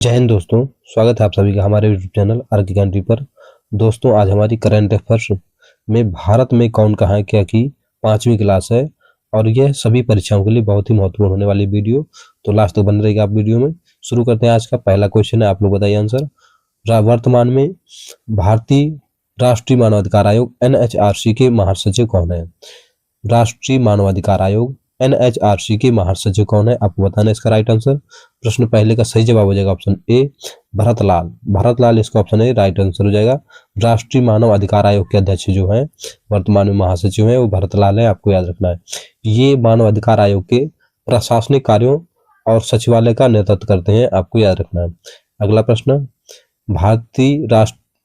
जय हिंद दोस्तों, स्वागत है आप सभी का हमारे यूट्यूब चैनल आर के कंट्री पर। दोस्तों, आज हमारी करंट अफेयर्स में भारत में कौन कहाँ है क्या की 5वीं क्लास है और यह सभी परीक्षाओं के लिए बहुत ही महत्वपूर्ण होने वाली वीडियो, तो लास्ट तक बन रहेगा आप वीडियो में। शुरू करते हैं। आज का पहला क्वेश्चन है, आप लोग बताइए आंसर। वर्तमान में भारतीय राष्ट्रीय मानवाधिकार आयोग NHRC के महासचिव कौन है? राष्ट्रीय मानवाधिकार आयोग NHRC के महासचिव कौन है, आपको बताना है इसका राइट आंसर। प्रश्न पहले का सही जवाब हो जाएगा ऑप्शन ए, भरतलाल। भरतलाल इसका ऑप्शन ए राइट आंसर हो जाएगा। राष्ट्रीय मानव अधिकार आयोग के अध्यक्ष जो हैं, वर्तमान में महासचिव हैं, वो भरतलाल है, आपको याद रखना है। ये मानव अधिकार आयोग के प्रशासनिक कार्यों और सचिवालय का नेतृत्व करते हैं, आपको याद रखना है। अगला प्रश्न,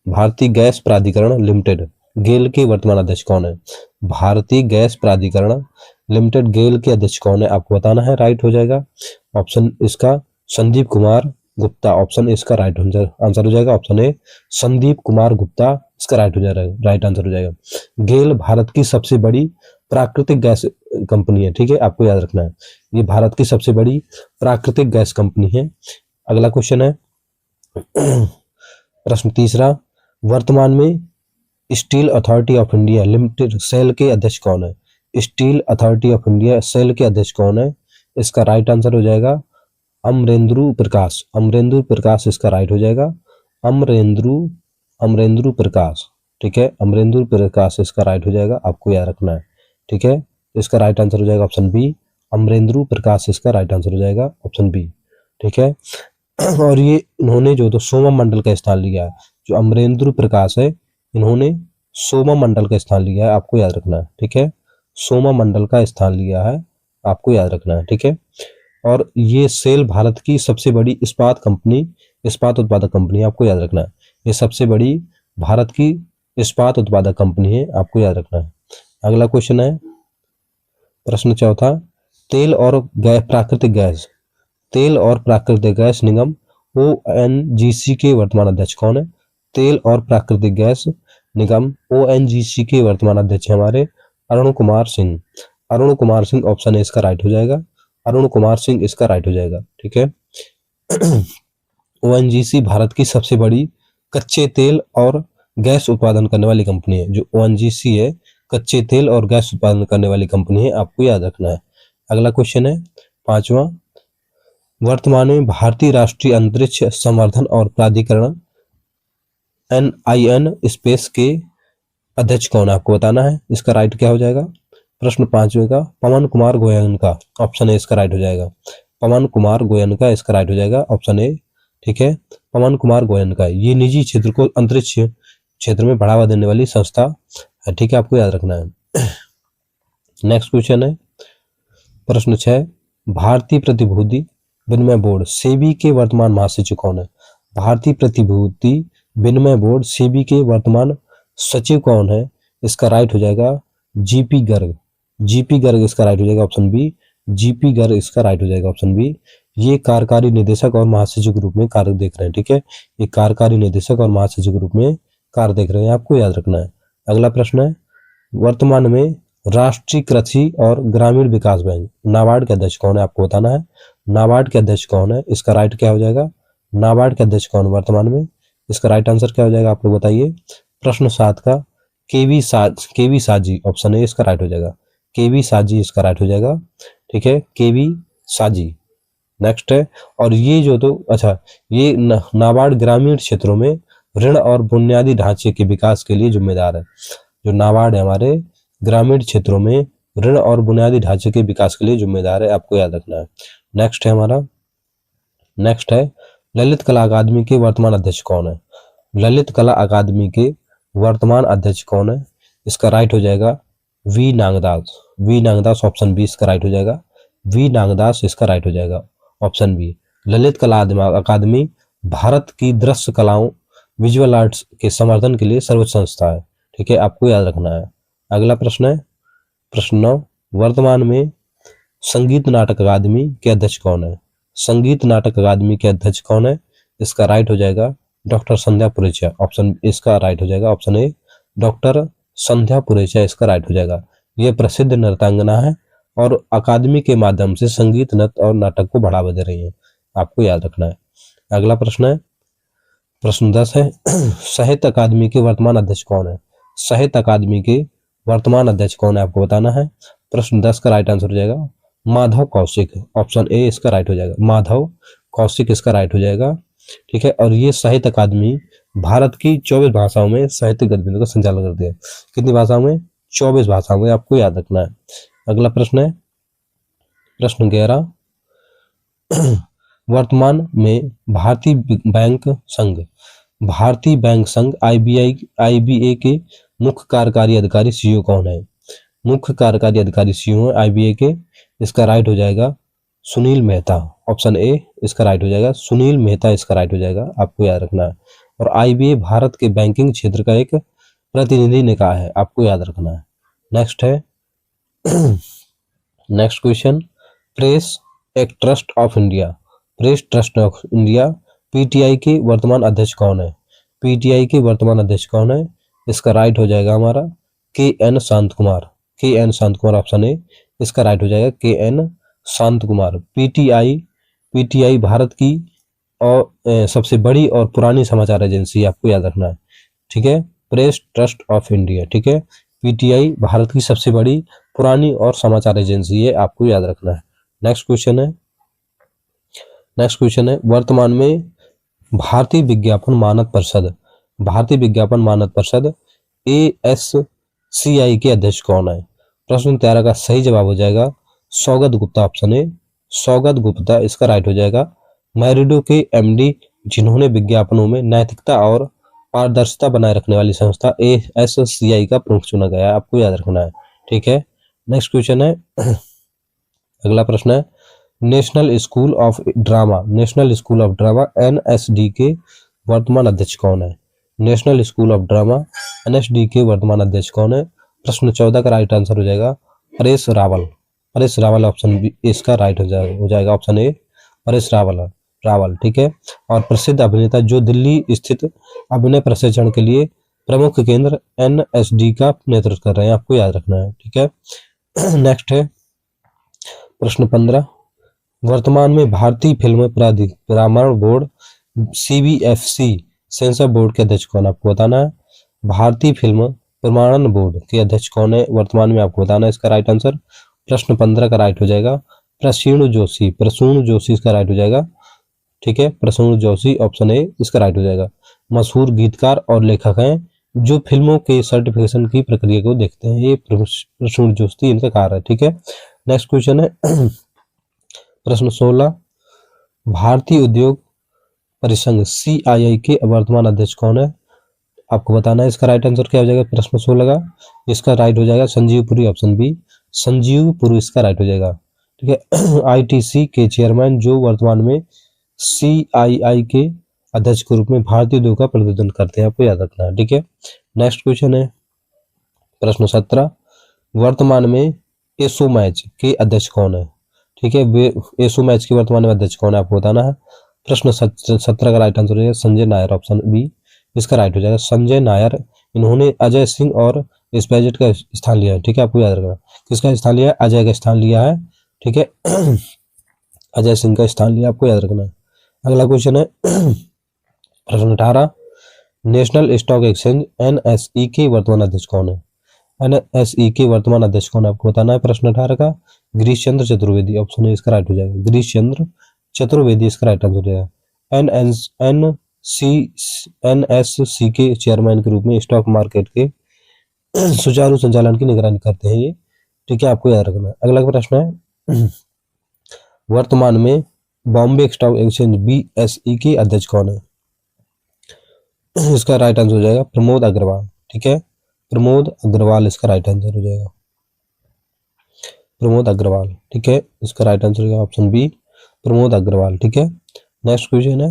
भारतीय गैस प्राधिकरण लिमिटेड गेल के वर्तमान अध्यक्ष कौन है? भारतीय गैस प्राधिकरण लिमिटेड गेल के अध्यक्ष कौन है, आपको बताना है। राइट हो जाएगा ऑप्शन इसका संदीप कुमार गुप्ता। ऑप्शन इसका राइट आंसर हो जाएगा। ऑप्शन ए संदीप कुमार गुप्ता इसका राइट हो जाएगा, राइट आंसर हो जाएगा। गेल भारत की सबसे बड़ी प्राकृतिक गैस कंपनी है, ठीक है, आपको याद रखना है। ये भारत की सबसे बड़ी प्राकृतिक गैस कंपनी है। अगला क्वेश्चन है प्रश्न तीसरा, वर्तमान में Steel Authority of India Limited SAIL के अध्यक्ष कौन है? Steel Authority of India SAIL के अध्यक्ष कौन है? इसका राइट आंसर हो जाएगा अमरेंद्र प्रकाश। अमरेंद्र प्रकाश इसका राइट हो जाएगा। अमरेंद्र प्रकाश, ठीक है, अमरेंद्र प्रकाश इसका राइट हो जाएगा, आपको याद रखना है, ठीक है। इसका राइट आंसर हो जाएगा ऑप्शन बी, अमरेंद्र प्रकाश इसका राइट आंसर हो जाएगा ऑप्शन बी, ठीक है। और ये इन्होंने जो तो सोमा मंडल का स्थान लिया है, जो अमरेंद्र प्रकाश है, इन्होंने सोमा मंडल का स्थान लिया है, आपको याद रखना है, ठीक है। सोमा मंडल का स्थान लिया है, आपको याद रखना है, ठीक है। और ये सेल भारत की सबसे बड़ी इस्पात उत्पादक कंपनी है, आपको याद रखना है। ये सबसे बड़ी भारत की इस्पात उत्पादक कंपनी है, आपको याद रखना है। अगला क्वेश्चन है प्रश्न चौथा, तेल और प्राकृतिक गैस निगम ONGC के वर्तमान अध्यक्ष कौन है? तेल और प्राकृतिक गैस निगम ONGC के वर्तमान अध्यक्ष हमारे अरुण कुमार सिंह। अरुण कुमार सिंह ऑप्शन ए इसका राइट हो जाएगा। अरुण कुमार सिंह इसका राइट हो जाएगा, ठीक है। ONGC भारत की सबसे बड़ी कच्चे तेल और गैस उत्पादन करने वाली कंपनी है। जो ONGC है, कच्चे तेल और गैस उत्पादन करने वाली कंपनी है, आपको याद रखना है। अगला क्वेश्चन है पांचवा, वर्तमान में भारतीय राष्ट्रीय अंतरिक्ष संवर्धन और प्राधिकरण NIN स्पेस के अध्यक्ष कौन है, आपको बताना है। इसका राइट क्या हो जाएगा? प्रश्न पांचवें का पवन कुमार गोयनका, ऑप्शन ए इसका राइट हो जाएगा। पवन कुमार गोयनका इसका राइट हो जाएगा, ऑप्शन ए, ठीक है। पवन कुमार गोयनका ये निजी क्षेत्र को अंतरिक्ष क्षेत्र में बढ़ावा देने वाली संस्था है, ठीक है, आपको याद रखना है। नेक्स्ट क्वेश्चन है प्रश्न 6, भारतीय प्रतिभूति विनिमय बोर्ड सेबी के वर्तमान महासचिव कौन है? भारतीय प्रतिभूति विनिमय बोर्ड सेबी के वर्तमान सचिव कौन है? इसका राइट हो जाएगा GP गर्ग। GP गर्ग इसका राइट हो जाएगा, ऑप्शन बी। GP गर्ग इसका राइट हो जाएगा, ऑप्शन बी। ये कार्यकारी निदेशक और महासचिव के रूप में कार्य देख रहे हैं, ठीक है। ये कार्यकारी निदेशक और महासचिव के रूप में कार्य देख रहे हैं, आपको याद रखना है। अगला प्रश्न है, वर्तमान में राष्ट्रीय कृषि और ग्रामीण विकास बैंक नाबार्ड के अध्यक्ष कौन है, आपको बताना है। नाबार्ड के अध्यक्ष कौन है? इसका राइट क्या हो जाएगा? नाबार्ड के अध्यक्ष कौन वर्तमान में? इसका राइट आंसर क्या हो जाएगा, आप लोग बताइए। प्रश्न 7 का केवी साजी, ऑप्शन ए इसका राइट हो जाएगा। केवी साजी इसका राइट हो जाएगा, ठीक है, केवी साजी। नेक्स्ट है, और ये जो तो अच्छा, ये नाबार्ड ग्रामीण क्षेत्रों में ऋण और बुनियादी ढांचे के विकास के लिए जिम्मेदार है। जो नाबार्ड है हमारे ग्रामीण क्षेत्रों में ऋण और बुनियादी ढांचे के विकास के लिए जिम्मेदार है, आपको याद रखना है। नेक्स्ट है ललित कला अकादमी के वर्तमान अध्यक्ष कौन है? ललित कला अकादमी के वर्तमान अध्यक्ष कौन है? इसका राइट हो जाएगा V Nagdas. V Nagdas option B इसका राइट हो जाएगा। वी नागदास इसका राइट हो जाएगा, ऑप्शन बी। ललित कला अकादमी भारत की दृश्य कलाओं विजुअल आर्ट्स के समर्थन के लिए सर्वोच्च संस्था है, ठीक है, आपको याद रखना है। अगला प्रश्न है प्रश्न 9, वर्तमान में संगीत नाटक अकादमी के अध्यक्ष कौन है? संगीत नाटक अकादमी के अध्यक्ष कौन है? इसका राइट हो जाएगा डॉक्टर संध्या पुरेचा। ऑप्शन इसका राइट हो जाएगा, option A, doctor Sandhya Purecha इसका राइट हो जाएगा। यह प्रसिद्ध नृत्यांगना है और अकादमी के माध्यम से संगीत, नृत्य और नाटक को बढ़ावा दे रही है, आपको याद रखना है। अगला प्रश्न है, प्रश्न 10 है साहित्य अकादमी के वर्तमान अध्यक्ष कौन है? साहित्य अकादमी के वर्तमान अध्यक्ष कौन है आपको बताना है। प्रश्न 10 का राइट आंसर हो जाएगा माधव कौशिक, ऑप्शन ए इसका राइट हो जाएगा, माधव कौशिक इसका राइट हो जाएगा। ठीक है, और ये साहित्य अकादमी भारत की 24 भाषाओं में साहित्यिक गतिविधियों का संचालन करती है। कितनी भाषाओं में? 24 भाषाओं में, आपको याद रखना है। अगला प्रश्न है प्रश्न 11, वर्तमान में भारतीय बैंक संघ आईबीए के मुख्य कार्यकारी अधिकारी सीईओ कौन है? मुख्य कार्यकारी अधिकारी सीईओ है आईबीए के, इसका राइट हो जाएगा सुनील मेहता, ऑप्शन ए इसका राइट हो जाएगा, सुनील मेहता इसका राइट हो जाएगा, आपको याद रखना है। और आईबीए भारत के बैंकिंग क्षेत्र का एक प्रतिनिधि निकाय है, आपको याद रखना है। नेक्स्ट है नेक्स्ट क्वेश्चन, प्रेस एक trust of India, press trust of India PTI के वर्तमान अध्यक्ष कौन है? पीटीआई के वर्तमान अध्यक्ष कौन है? इसका राइट हो जाएगा हमारा के एन शांत कुमार, के एन शांत कुमार, ऑप्शन ए इसका राइट हो जाएगा के एन शांत कुमार। पीटीआई भारत की और सबसे बड़ी और पुरानी समाचार एजेंसी, आपको याद रखना है। ठीक है, प्रेस ट्रस्ट ऑफ इंडिया, ठीक है, पीटीआई भारत की सबसे बड़ी पुरानी और समाचार एजेंसी है, आपको याद रखना है। नेक्स्ट क्वेश्चन है वर्तमान में भारतीय विज्ञापन मानक परिषद ASCI के अध्यक्ष कौन है? प्रश्न 13 का सही जवाब हो जाएगा सौगत गुप्ता, ऑप्शन ए सौगत गुप्ता इसका राइट हो जाएगा। मैरिडो के एमडी जिन्होंने विज्ञापनों में नैतिकता और पारदर्शिता बनाए रखने वाली संस्था ASCI का प्रमुख चुना गया है, आपको याद रखना है। ठीक है, नेक्स्ट क्वेश्चन है अगला प्रश्न है national school of drama NSD के वर्तमान अध्यक्ष कौन है? National school of drama NSD के वर्तमान अध्यक्ष कौन है? प्रश्न 14 का राइट आंसर हो जाएगा परेश रावल, ऑप्शन बी इसका राइट हो जाएगा ऑप्शन ए परेश रावल। ठीक है, और प्रसिद्ध अभिनेता जो दिल्ली स्थित अभिनय प्रशिक्षण के लिए प्रमुख केंद्र NSD का नेतृत्व कर रहे हैं, आपको याद रखना है। ठीक है, नेक्स्ट है प्रश्न 15, वर्तमान में भारतीय फिल्म प्रमाणन बोर्ड CBFC सेंसर बोर्ड के अध्यक्ष कौन है? आपको बताना है। भारतीय फिल्म प्रमाणन बोर्ड के अध्यक्ष कौन है वर्तमान में, आपको बताना है इसका राइट आंसर। प्रश्न 15 का राइट हो जाएगा प्रसून जोशी इसका राइट हो जाएगा। ठीक है, प्रसून जोशी ऑप्शन ए इसका राइट हो जाएगा। मशहूर गीतकार और लेखक हैं जो फिल्मों के सर्टिफिकेशन की प्रक्रिया को देखते हैं, ये प्रसून जोशी इनका कार्य है। ठीक है, नेक्स्ट क्वेश्चन है प्रश्न 16, भारतीय उद्योग परिसंघ CII के वर्तमान अध्यक्ष कौन है? आपको बताना है इसका राइट आंसर क्या हो जाएगा। प्रश्न 16 का इसका राइट हो जाएगा संजीव पुरी, ऑप्शन बी संजीव पुरी इसका राइट हो जाएगा। ठीक है, ITC के चेयरमैन जो वर्तमान में CII के अध्यक्ष के रूप में भारतीय उद्योग का प्रतिनिधित्व करते हैं, आपको याद रखना है। ठीक है, नेक्स्ट क्वेश्चन है प्रश्न 17, वर्तमान में एसो मैच के अध्यक्ष कौन है? ठीक है, एसो मैच के वर्तमान में अध्यक्ष कौन है, आपको बताना है। प्रश्न 17 का राइट आंसर है संजय नायर, ऑप्शन बी इसका राइट हो जाएगा संजय नायर। इन्होंने अजय सिंह और स्पैजेट का स्थान लिया है। ठीक है, आपको याद रखना किसका स्थान लिया है, अजय का स्थान लिया है। ठीक है, अजय सिंह का स्थान लिया, आपको याद रखना है। अगला क्वेश्चन है प्रश्न 18, नेशनल स्टॉक एक्सचेंज NSE के वर्तमान अध्यक्ष कौन है? NSE के वर्तमान अध्यक्ष कौन है, आपको बताना है। प्रश्न 18 का गिरीश चंद्र चतुर्वेदी, ऑप्शन ए इसका राइट हो जाएगा। गिरीश चंद्र चतुर्वेदी इसका राइट आंसर हो जाएगा। NSC के चेयरमैन के रूप में स्टॉक मार्केट के सुचारू संचालन की निगरानी करते हैं ये। ठीक है, आपको याद रखना है। अगला प्रश्न है वर्तमान में बॉम्बे स्टॉक एक्सचेंज BSE के अध्यक्ष कौन है? इसका राइट आंसर हो जाएगा प्रमोद अग्रवाल। ठीक है, प्रमोद अग्रवाल इसका राइट आंसर हो जाएगा, प्रमोद अग्रवाल। ठीक है, इसका राइट आंसर होगा ऑप्शन बी प्रमोद अग्रवाल। ठीक है, नेक्स्ट क्वेश्चन है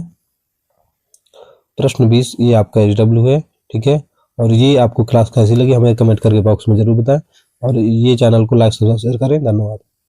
प्रश्न 20, ये आपका HW है। ठीक है, और ये आपको क्लास कैसी लगी हमें कमेंट करके बॉक्स में जरूर बताएं, और ये चैनल को लाइक सब्सक्राइब करें। धन्यवाद।